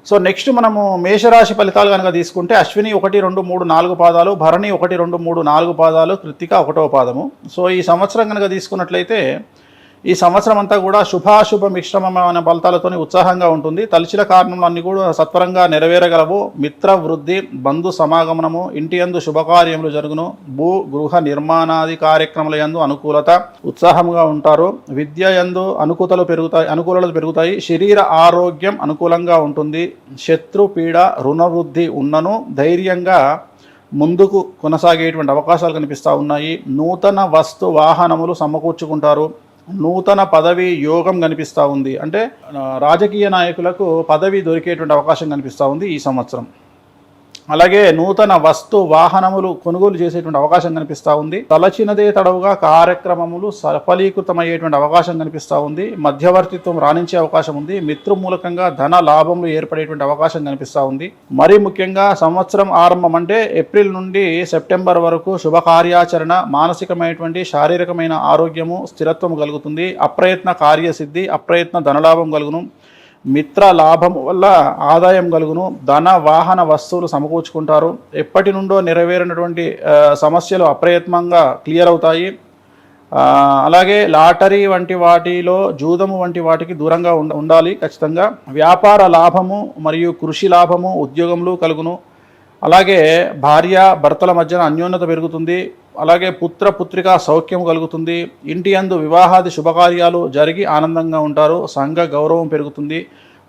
So next మనము మేషరాశి ఫలితాలు కనుక తీసుకుంటే అశ్విని 1, 2, 3, 4 పాదాలు, భరణి 1, 2, 3, 4 పాదాలు, కృత్తిక 1వ పాదము. సో ఈ సంవత్సరం కనుక తీసుకున్నట్లయితే ఈ సంవత్సరం అంతా కూడా శుభాశుభ మిశ్రమమైన ఫలితాలతో ఉత్సాహంగా ఉంటుంది. తలచిన కారణంలో అన్ని కూడా సత్వరంగా నెరవేరగలవు. మిత్ర వృద్ధి, బంధు సమాగమనము, ఇంటి యందు శుభకార్యములు జరుగును. భూ గృహ నిర్మాణాది కార్యక్రమాల యందు అనుకూలత, ఉత్సాహంగా ఉంటారు. విద్య యందు అనుకూలతలు పెరుగుతాయి. శరీర ఆరోగ్యం అనుకూలంగా ఉంటుంది. శత్రు పీడ రుణవృద్ధి ఉన్నను ధైర్యంగా ముందుకు కొనసాగేటువంటి అవకాశాలు కనిపిస్తూ ఉన్నాయి. నూతన వస్తు వాహనములు సమకూర్చుకుంటారు. నూతన పదవి యోగం కనిపిస్తూ ఉంది. అంటే రాజకీయ నాయకులకు పదవి దొరికేటువంటి అవకాశం కనిపిస్తూ ఉంది ఈ సంవత్సరం. అలాగే నూతన వస్తు వాహనములు కొనుగోలు చేసేటువంటి అవకాశం కనిపిస్తూ ఉంది. తలచినదే తడవుగా కార్యక్రమములు సఫలీకృతమయ్యేటువంటి అవకాశం కనిపిస్తూ ఉంది. మధ్యవర్తిత్వం రాణించే అవకాశం ఉంది. మిత్రు మూలకంగా ధన లాభములు ఏర్పడేటువంటి అవకాశం కనిపిస్తూ ఉంది. మరీ ముఖ్యంగా సంవత్సరం ఆరంభం అంటే ఏప్రిల్ నుండి సెప్టెంబర్ వరకు శుభకార్యాచరణ, మానసికమైనటువంటి శారీరకమైన ఆరోగ్యము, స్థిరత్వం కలుగుతుంది. అప్రయత్న కార్యసిద్ధి, అప్రయత్న ధనలాభం కలుగును. మిత్ర లాభం వల్ల ఆదాయం కలుగును. ధన వాహన వస్తువులు సమకూర్చుకుంటారు. ఎప్పటి నుండో నెరవేరినటువంటి సమస్యలు అప్రయత్నంగా క్లియర్ అవుతాయి. అలాగే లాటరీ వంటి వాటిలో, జూదము వంటి వాటికి దూరంగా ఉండాలి ఖచ్చితంగా. వ్యాపార లాభము మరియు కృషి లాభము, ఉద్యోగములు కలుగును. అలాగే భార్య భర్తల మధ్యన అన్యోన్యత పెరుగుతుంది. అలాగే పుత్ర పుత్రికా సౌఖ్యం కలుగుతుంది. ఇంటి యందు వివాహాది శుభకార్యాలు జరిగి ఆనందంగా ఉంటారు. సంఘ గౌరవం పెరుగుతుంది.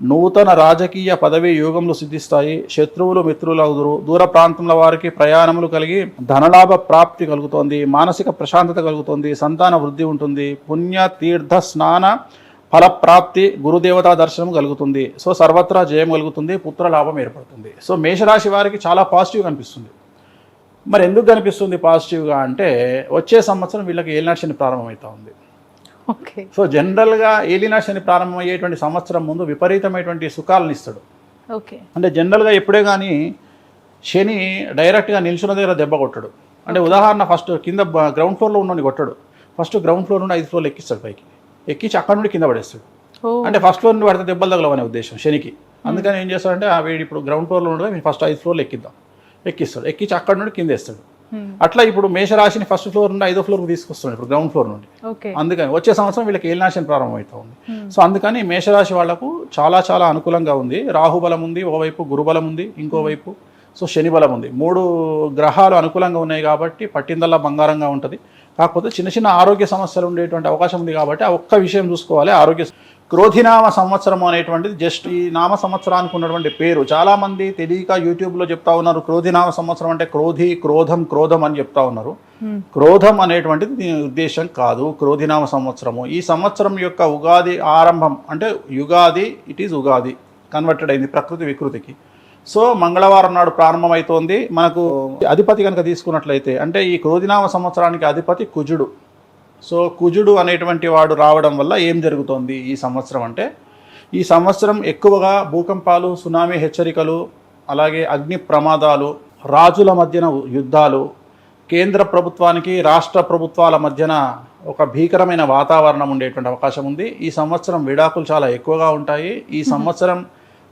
నూతన రాజకీయ పదవి యోగములు సిద్ధిస్తాయి. శత్రువులు మిత్రులవుదురు. దూర ప్రాంతంలో వారికి ప్రయాణములు కలిగి ధనలాభ ప్రాప్తి కలుగుతోంది. మానసిక ప్రశాంతత కలుగుతుంది. సంతాన వృద్ధి ఉంటుంది. పుణ్య తీర్థ స్నాన ఫలప్రాప్తి, గురుదేవతా దర్శనం కలుగుతుంది. సో సర్వత్రా జయం కలుగుతుంది. పుత్ర లాభం ఏర్పడుతుంది. సో మేషరాశి వారికి చాలా పాజిటివ్ కనిపిస్తుంది. మరి ఎందుకు కనిపిస్తుంది పాజిటివ్గా అంటే వచ్చే సంవత్సరం వీళ్ళకి ఏలినాటి శని ప్రారంభమవుతా ఉంది. ఓకే. సో జనరల్గా ఏలినాటి శని ప్రారంభమయ్యేటువంటి సంవత్సరం ముందు విపరీతమైనటువంటి సుఖాలను ఇస్తాడు. ఓకే. అంటే జనరల్గా ఎప్పుడే కానీ శని డైరెక్ట్గా నిల్చున్న దగ్గర దెబ్బ కొట్టడు. అంటే ఉదాహరణ ఫస్ట్ కింద గ్రౌండ్ ఫ్లోర్లో ఉన్నోని కొట్టడు. ఫస్ట్ గ్రౌండ్ ఫ్లోర్ నుండి 5 ఫ్లోర్లు ఎక్కిస్తాడు, పైకి ఎక్కించి అక్కడ నుండి కింద పడేస్తాడు. అంటే ఫస్ట్ ఫ్లోర్ నుండి పడితే దెబ్బలు తగలవనే ఉద్దేశం శనికి. అందుకని ఏం చేస్తాడంటే వీడు ఇప్పుడు గ్రౌండ్ ఫ్లోర్లో ఉండగా మేము ఫస్ట్ 5 ఫ్లోర్లు ఎక్కిస్తాడు, ఎక్కించి అక్కడ నుండి కింద వేస్తాడు. అట్లా ఇప్పుడు మేషరాశిని ఫస్ట్ ఫ్లోర్ నుండి 5వ ఫ్లోర్కి తీసుకొస్తున్నాడు ఇప్పుడు గ్రౌండ్ ఫ్లోర్ నుండి. అందుకని వచ్చే సంవత్సరం వీళ్ళకి ఏలినాటి శని ప్రారంభమవుతా ఉంది. సో అందుకని మేషరాశి వాళ్లకు చాలా చాలా అనుకూలంగా ఉంది. రాహుబలం ఉంది ఒకవైపు, గురుబలం ఉంది ఇంకోవైపు, సో శని బలం ఉంది. 3 గ్రహాలు అనుకూలంగా ఉన్నాయి కాబట్టి పట్టిందల్లా బంగారంగా ఉంటుంది. కాకపోతే చిన్న చిన్న ఆరోగ్య సమస్యలు ఉండేటువంటి అవకాశం ఉంది కాబట్టి ఆ ఒక్క విషయం చూసుకోవాలి. ఆరోగ్య క్రోధినామ సంవత్సరం అనేటువంటిది జస్ట్ ఈ నామ సంవత్సరానికి ఉన్నటువంటి పేరు. చాలామంది తెలియక యూట్యూబ్లో చెప్తా ఉన్నారు క్రోధినామ సంవత్సరం అంటే క్రోధి, క్రోధం అని చెప్తా ఉన్నారు. క్రోధం అనేటువంటిది దీని ఉద్దేశం కాదు. క్రోధినామ సంవత్సరము ఈ సంవత్సరం యొక్క ఉగాది ఆరంభం అంటే యుగాది, ఇట్ ఈజ్ ఉగాది కన్వర్టెడ్ అయింది ప్రకృతి వికృతికి. సో మంగళవారం నాడు ప్రారంభమవుతోంది. మనకు అధిపతి కనుక తీసుకున్నట్లయితే అంటే ఈ క్రోధినామ సంవత్సరానికి అధిపతి కుజుడు. సో కుజుడు అనేటువంటి వాడు రావడం వల్ల ఏం జరుగుతోంది ఈ సంవత్సరం అంటే ఈ సంవత్సరం ఎక్కువగా భూకంపాలు, సునామీ హెచ్చరికలు, అలాగే అగ్ని ప్రమాదాలు, రాజుల మధ్యన యుద్ధాలు, కేంద్ర ప్రభుత్వానికి రాష్ట్ర ప్రభుత్వాల మధ్యన ఒక భీకరమైన వాతావరణం ఉండేటువంటి అవకాశం ఉంది. ఈ సంవత్సరం విడాకులు చాలా ఎక్కువగా ఉంటాయి. ఈ సంవత్సరం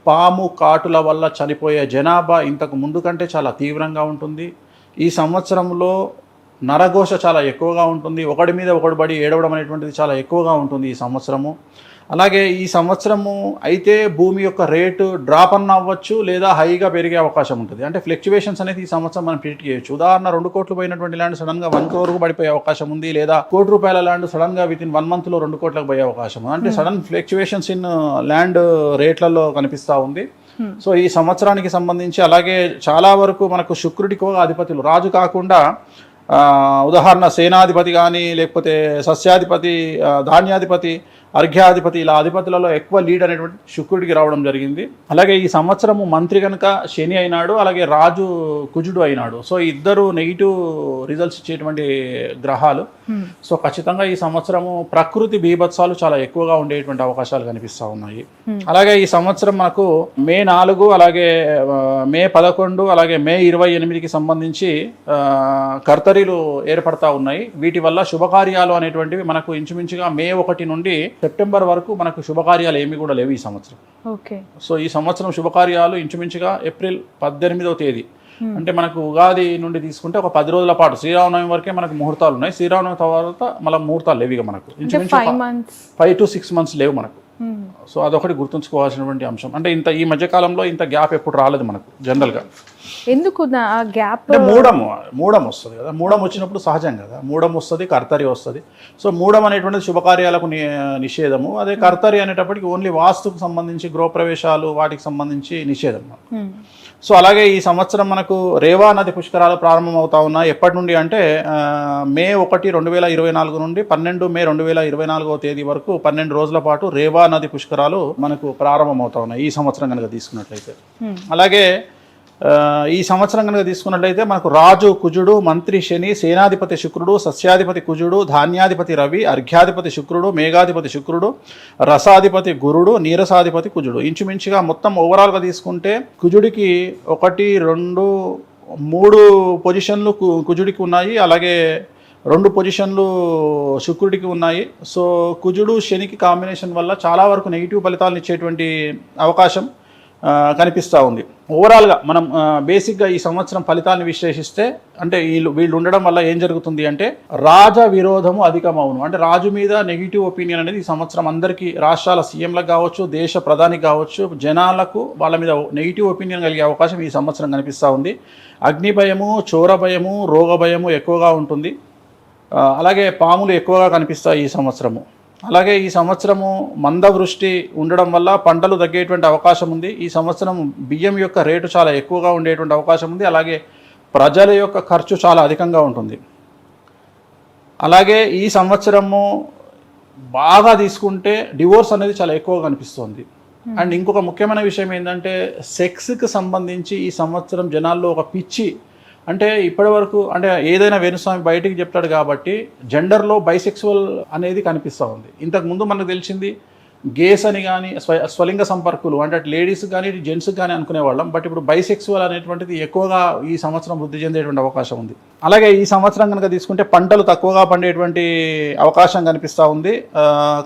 పాము కాటుల వల్ల చనిపోయే జనాభా ఇంతకు ముందు కంటే చాలా తీవ్రంగా ఉంటుంది. ఈ సంవత్సరంలో నరఘోష చాలా ఎక్కువగా ఉంటుంది. ఒకడి మీద ఒకడు పడి ఏడవడం అనేటువంటిది చాలా ఎక్కువగా ఉంటుంది ఈ సంవత్సరము. అలాగే ఈ సంవత్సరము అయితే భూమి యొక్క రేటు డ్రాప్ అన్న అవ్వచ్చు లేదా హైగా పెరిగే అవకాశం ఉంటుంది. అంటే ఫ్లక్చువేషన్స్ అనేది ఈ సంవత్సరం మనం ప్రిడిక్ట్ చేయొచ్చు. ఉదాహరణ 2 కోట్లు పోయినటువంటి ల్యాండ్ సడన్గా 1 crore పడిపోయే అవకాశం ఉంది, లేదా ₹1 ల్యాండ్ సడన్గా వితిన్ 1 monthలో 2 కోట్లకు పోయే అవకాశం ఉంది. అంటే సడన్ ఫ్లక్చువేషన్స్ ఇన్ ల్యాండ్ రేట్లలో కనిపిస్తూ ఉంది. సో ఈ సంవత్సరానికి సంబంధించి అలాగే చాలా వరకు మనకు శుక్రుడికి అధిపతులు రాజు కాకుండా ఉదాహరణ సేనాధిపతి కానీ లేకపోతే సస్యాధిపతి, ధాన్యాధిపతి, అర్ఘ్యాధిపతి ఇలా అధిపతులలో ఎక్కువ లీడ్ అనేటువంటి శుక్రుడికి రావడం జరిగింది. అలాగే ఈ సంవత్సరము మంత్రి కనుక శని అయినాడు, అలాగే రాజు కుజుడు అయినాడు. సో ఇద్దరు నెగిటివ్ రిజల్ట్స్ ఇచ్చేటువంటి గ్రహాలు. సో ఖచ్చితంగా ఈ సంవత్సరము ప్రకృతి బీభత్సాలు చాలా ఎక్కువగా ఉండేటువంటి అవకాశాలు కనిపిస్తూ ఉన్నాయి. అలాగే ఈ సంవత్సరం మనకు మే 4 అలాగే మే 11 అలాగే మే 28కి సంబంధించి కర్తరీలు ఏర్పడతా ఉన్నాయి. వీటి వల్ల శుభకార్యాలు అనేటువంటివి మనకు ఇంచుమించుగా మే 1 నుండి సెప్టెంబర్ వరకు మనకు శుభకార్యాలు ఏమీ కూడా లేవు ఈ సంవత్సరం. ఓకే. సో ఈ సంవత్సరం శుభకార్యాలు ఇంచుమించుగా ఏప్రిల్ 18వ తేదీ అంటే మనకు ఉగాది నుండి తీసుకుంటే ఒక 10 రోజుల పాటు శ్రీరామనవమి వరకే మనకు ముహూర్తాలు ఉన్నాయి. శ్రీరామనవమి తర్వాత మళ్ళీ ముహూర్తాలు లేవు ఇక మనకు ఇంచుమించు 5 to 6 months లేవు మనకు. సో అదొకటి గుర్తుంచుకోవాల్సినటువంటి అంశం. అంటే ఈ మధ్య కాలంలో ఇంత గ్యాప్ ఎప్పుడు రాలేదు మనకు జనరల్గా. ఎందుకు గ్యాప్? మూడం వస్తుంది కదా, మూడం వచ్చినప్పుడు సహజం కదా, మూడం వస్తుంది, కర్తరి వస్తుంది. సో మూడం అనేటువంటిది శుభకార్యాలకు నిషేధము. అదే కర్తరి అనేటప్పటికి ఓన్లీ వాస్తుకు సంబంధించి గృహప్రవేశాలు వాటికి సంబంధించి నిషేధం. సో అలాగే ఈ సంవత్సరం మనకు రేవా నది పుష్కరాలు ప్రారంభం అవుతా ఉన్నాయి. ఎప్పటి నుండి అంటే మే 1, 2024 నుండి 12 మే 2024 తేదీ వరకు 12 రోజుల పాటు రేవా నది పుష్కరాలు మనకు ప్రారంభం అవుతా ఉన్నాయి ఈ సంవత్సరం కనుక తీసుకున్నట్లయితే. అలాగే ఈ సంవత్సరం కనుక తీసుకున్నట్లయితే మనకు రాజు కుజుడు, మంత్రి శని, సేనాధిపతి శుక్రుడు, సస్యాధిపతి కుజుడు, ధాన్యాధిపతి రవి, అర్ఘ్యాధిపతి శుక్రుడు, మేఘాధిపతి శుక్రుడు, రసాధిపతి గురుడు, నీరసాధిపతి కుజుడు. ఇంచుమించుగా మొత్తం ఓవరాల్గా తీసుకుంటే కుజుడికి 1, 2, 3 పొజిషన్లు కుజుడికి ఉన్నాయి. అలాగే 2 పొజిషన్లు శుక్రుడికి ఉన్నాయి. సో కుజుడు శనికి కాంబినేషన్ వల్ల చాలా వరకు నెగిటివ్ ఫలితాలను ఇచ్చేటువంటి అవకాశం కనిపిస్తూ ఉంది. ఓవరాల్గా మనం బేసిక్గా ఈ సంవత్సరం ఫలితాలను విశ్లేషిస్తే అంటే వీళ్ళు ఉండడం వల్ల ఏం జరుగుతుంది అంటే రాజ విరోధము అధికమవును. అంటే రాజు మీద నెగిటివ్ ఒపీనియన్ అనేది ఈ సంవత్సరం అందరికీ రాష్ట్రాల సీఎంలకు కావచ్చు, దేశ ప్రధానికి కావచ్చు, జనాలకు వాళ్ళ మీద నెగిటివ్ ఒపీనియన్ కలిగే అవకాశం ఈ సంవత్సరం కనిపిస్తూ ఉంది. అగ్ని భయము, చోర భయము, రోగ భయము ఎక్కువగా ఉంటుంది. అలాగే పాములు ఎక్కువగా కనిపిస్తాయి ఈ సంవత్సరము. అలాగే ఈ సంవత్సరము మందవృష్టి ఉండడం వల్ల పంటలు తగ్గేటువంటి అవకాశం ఉంది. ఈ సంవత్సరం బియ్యం యొక్క రేటు చాలా ఎక్కువగా ఉండేటువంటి అవకాశం ఉంది. అలాగే ప్రజల యొక్క ఖర్చు చాలా అధికంగా ఉంటుంది. అలాగే ఈ సంవత్సరము బాగా తీసుకుంటే డివోర్స్ అనేది చాలా ఎక్కువగా కనిపిస్తుంది. అండ్ ఇంకొక ముఖ్యమైన విషయం ఏంటంటే సెక్స్కి సంబంధించి ఈ సంవత్సరం జనాల్లో ఒక పిచ్చి, అంటే ఇప్పటి వరకు అంటే ఏదైనా వేణుస్వామి బయటికి చెప్తాడు కాబట్టి జెండర్లో బైసెక్సువల్ అనేది కనిపిస్తూ ఉంది. ఇంతకుముందు మనకు తెలిసింది గేస్ అని కానీ స్వలింగ సంపర్కులు అంటే లేడీస్ కానీ జెంట్స్కి కానీ అనుకునేవాళ్ళం. బట్ ఇప్పుడు బైసెక్సువల్ అనేటువంటిది ఎక్కువగా ఈ సంవత్సరం వృద్ధి చెందేటువంటి అవకాశం ఉంది. అలాగే ఈ సంవత్సరం కనుక తీసుకుంటే పంటలు తక్కువగా పండేటువంటి అవకాశం కనిపిస్తూ ఉంది.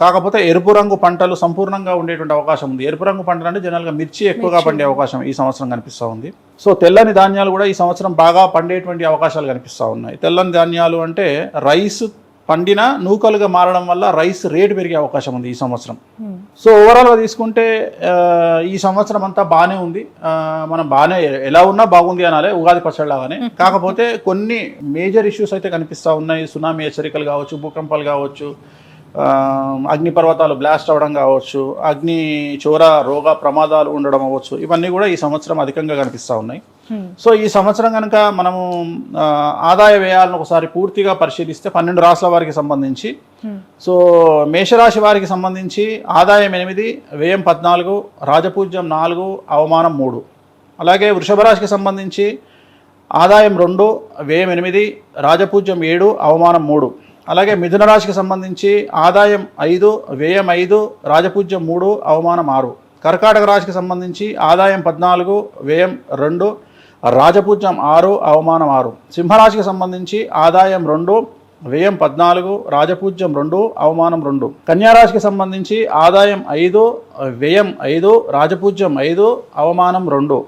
కాకపోతే ఎరుపు రంగు పంటలు సంపూర్ణంగా ఉండేటువంటి అవకాశం ఉంది. ఎరుపు రంగు పంటలు అంటే జనరల్గా మిర్చి ఎక్కువగా పండే అవకాశం ఈ సంవత్సరం కనిపిస్తూ ఉంది. సో తెల్లని ధాన్యాలు కూడా ఈ సంవత్సరం బాగా పండేటువంటి అవకాశాలు కనిపిస్తూ ఉన్నాయి. తెల్లని ధాన్యాలు అంటే రైస్ పండిన నూకలుగా మారడం వల్ల రైస్ రేటు పెరిగే అవకాశం ఉంది ఈ సంవత్సరం. సో ఓవరాల్గా తీసుకుంటే ఈ సంవత్సరం అంతా బాగానే ఉంది. మనం బాగానే ఎలా ఉన్నా బాగుంది అనాలి ఉగాది పచ్చడిలాగానే. కాకపోతే కొన్ని మేజర్ ఇష్యూస్ అయితే కనిపిస్తూ ఉన్నాయి. సునామీ హెచ్చరికలు కావచ్చు, భూకంపాలు కావచ్చు, అగ్నిపర్వతాలు బ్లాస్ట్ అవ్వడం కావచ్చు, అగ్ని చోర రోగ ప్రమాదాలు ఉండడం అవ్వచ్చు, ఇవన్నీ కూడా ఈ సంవత్సరం అధికంగా కనిపిస్తూ ఉన్నాయి. సో ఈ సంవత్సరం కనుక మనము ఆదాయ వ్యయాలను ఒకసారి పూర్తిగా పరిశీలిస్తే 12 రాష్ట్రాల వారికి సంబంధించి, సో మేషరాశి వారికి సంబంధించి ఆదాయం 8, వ్యయం 14, రాజపూజ్యం 4, అవమానం 3. అలాగే వృషభ రాశికి సంబంధించి ఆదాయం 2, వ్యయం 8, రాజపూజ్యం 7, అవమానం 3. అలాగే మిథున రాశికి సంబంధించి ఆదాయం 5, వ్యయం 5, రాజపూజ్యం 3, అవమానం 6. కర్కాటక రాశికి సంబంధించి ఆదాయం 14, వ్యయం 2, రాజపూజ్యం 6, అవమానం 6. సింహరాశికి సంబంధించి ఆదాయం 2, వ్యయం 14, రాజపూజ్యం 2, అవమానం 2. కన్యారాశికి సంబంధించి ఆదాయం 5, వ్యయం 5, రాజపూజ్యం 5, అవమానం 2.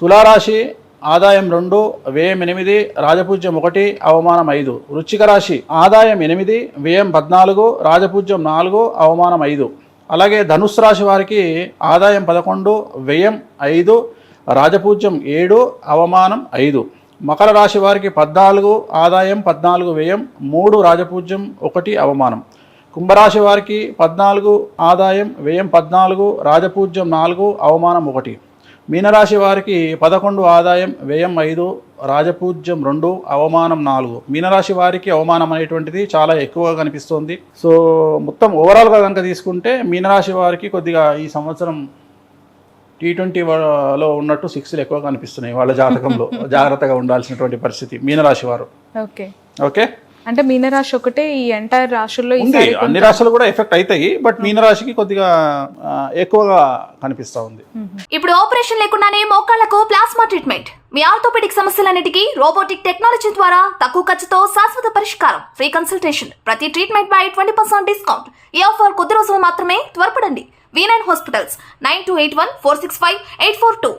తులారాశి ఆదాయం 2, వ్యయం 8, రాజపూజ్యం 1, అవమానం 5. వృశ్చిక రాశి ఆదాయం 8, వ్యయం 14, రాజపూజ్యం 4, అవమానం 5. అలాగే ధనుస్సు రాశి వారికి ఆదాయం 11, వ్యయం 5, రాజపూజ్యం 7, అవమానం 5. మకర రాశి వారికి 14, ఆదాయం 14, వ్యయం 3, రాజపూజ్యం 1, అవమానం. కుంభరాశి వారికి 14, ఆదాయం వ్యయం 14, రాజపూజ్యం 4, అవమానం 1. మీనరాశి వారికి 11, ఆదాయం వ్యయం 5, రాజపూజ్యం 2, అవమానం 4. మీనరాశి వారికి అవమానం అనేటువంటిది చాలా ఎక్కువగా కనిపిస్తుంది. సో మొత్తం ఓవరాల్గా కనుక తీసుకుంటే మీనరాశి వారికి కొద్దిగా ఈ సంవత్సరం T20లో ఉన్నట్టు 6లు ఎక్కువగా కనిపిస్తున్నాయి వాళ్ళ జాతకంలో. జాగ్రత్తగా ఉండాల్సినటువంటి పరిస్థితి మీనరాశి వారు. ఓకే. అంటే మీనరాశి ఒకటే ఈ ఎంటైర్ రాశుల్లో ఉంది, ఈసారి అన్ని రాశులు కూడా ఎఫెక్ట్ అవుతాయి, బట్ మీనరాశికి కొద్దిగా ఎక్కువగా కనిపిస్తూ ఉంది. ఇప్పుడు ఆపరేషన్ లేకుండానే మోకాళ్లకు ప్లాస్మా ట్రీట్మెంట్, మీ ఆర్థోపెడిక్ సమస్యలన్నిటికీ రోబోటిక్ టెక్నాలజీ ద్వారా తక్కువ ఖర్చుతో శాశ్వత పరిష్కారం, ఫ్రీ కన్సల్టేషన్, ప్రతి ట్రీట్మెంట్ పై 20% డిస్కౌంట్. ఈ ఆఫర్ కొద్ది రోజులు మాత్రమే, త్వరపడండి. V9 hospitals 9281465842